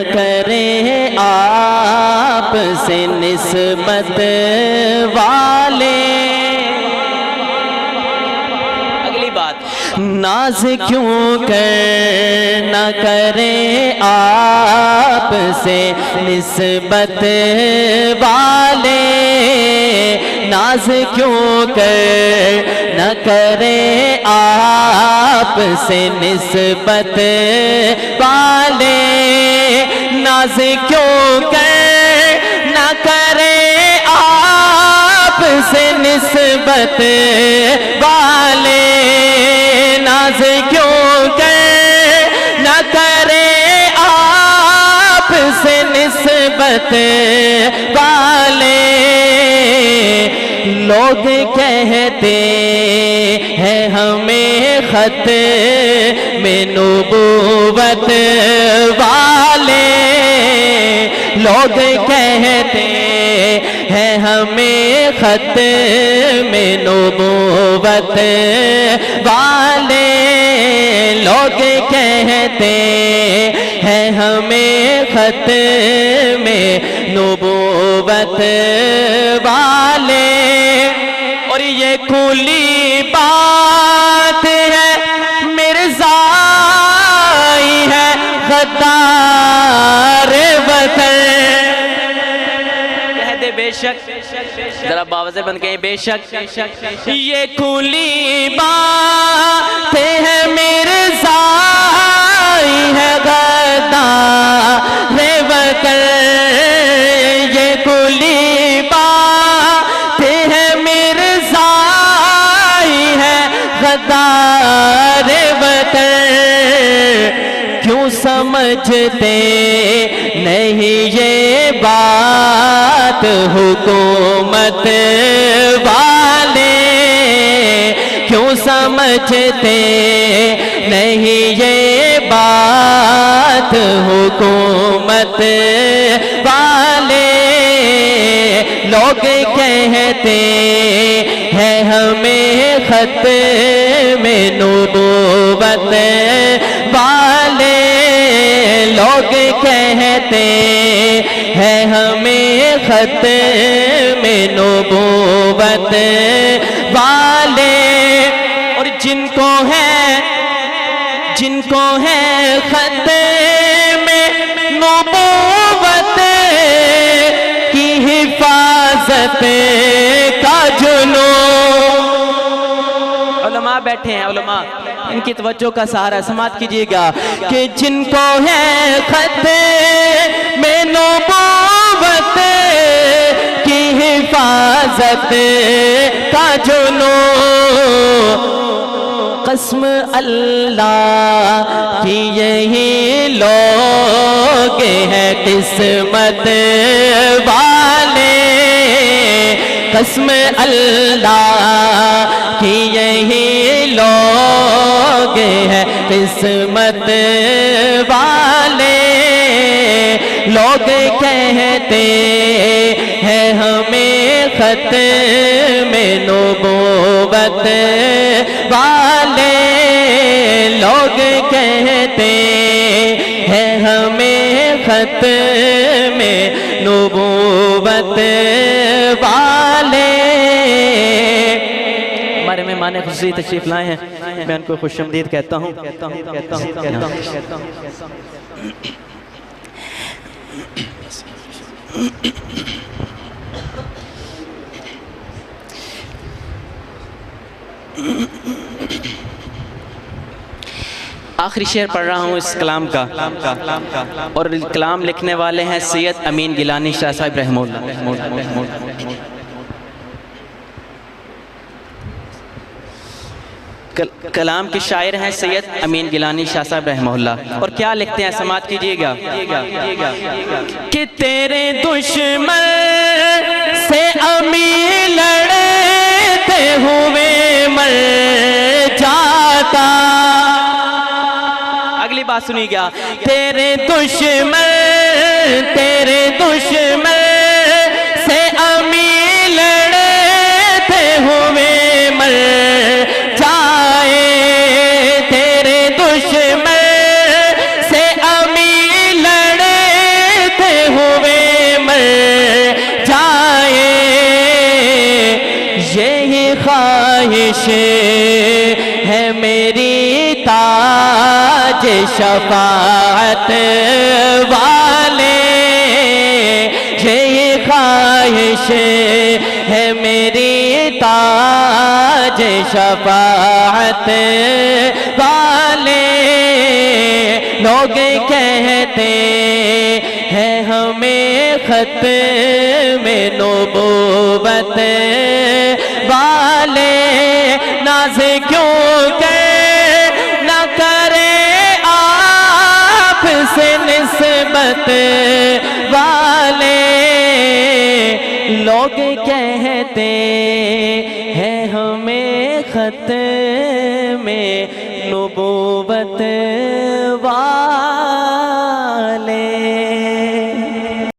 کریں آپ سے نسبت والے. اگلی بات، ناز کیوں نہ کریں آپ سے نسبت والے. ناز کیوں نہ کریں آپ سے نسبت والے. ناز کیوں نہ کریں آپ سے نسبت والے. ناز کیوں نہ کریں آپ سے نسبت والے. لوگ کہتے ہیں ہمیں ختم نبوت والے. لوگ کہتے ہیں ہمیں ختم نبوت والے. لوگ کہتے ہیں ہمیں ختم نبوت والے. اور یہ کھلی بات ہے مرزائی ہے غدار وطن. کہہ دے بے شک، ذرا باوزے بن کے بے شک. یہ کھلی بات ہے مرزائی ہے غدار وطن. یہ کھلی بات ہے مرزائی ہے غدار وطن. کیوں سمجھتے نہیں یہ بات حکومت والے. کیوں سمجھتے نہیں یہ بات حکومت والے. لوگ کہتے ہیں ہمیں ختم نبوت والے. لوگ کہتے ہیں ہمیں ختم نبوت والے. اور جن کو ہے ختم نبوت کی حفاظت کا جنون. علماء بیٹھے ہیں، علماء ان کی توجہ کا سہارا سماعت کیجئے گا کہ جن کو ہے ختم نبوت کی حفاظت کا جنون. قسم اللہ کی یہی لوگ ہیں قسمت والے. قسم اللہ کی یہی لوگ ہیں قسمت والے. لوگ کہتے ہیں ہمیں ختم نبوت والے. لوگ کہتے ہیں ہمیں ختم نبوت والے. ہمارے مہمان خصوصی تشریف لائے ہیں، میں ان کو خوش آمدید کہتا ہوں. آخری شعر پڑھ رہا ہوں اس کلام کا، اور کلام لکھنے والے ہیں سید امین گیلانی شاہ صاحب رحمہ اللہ. کلام کے شاعر ہیں سید امین گیلانی شاہ صاحب رحمہ اللہ. اور کیا لکھتے ہیں سماعت کیجئے گا کہ تیرے دشمن سے امین لڑتے ہوئے مر جاتا. اگلی بات سنی گا، تیرے دشمن سے امین لڑتے ہوئے مر جائے. تیرے دشمن سے امین لڑتے خواہش ہے میری تاج شفاعت والے، یہ خواہش ہے میری تاج شفاعت والے۔ لوگ کہتے ہیں ہمیں ختم نبوت والے، ناز کیوں کہ نہ کرے آپ سے نسبت والے۔ لوگ کہتے ہیں ہمیں ختم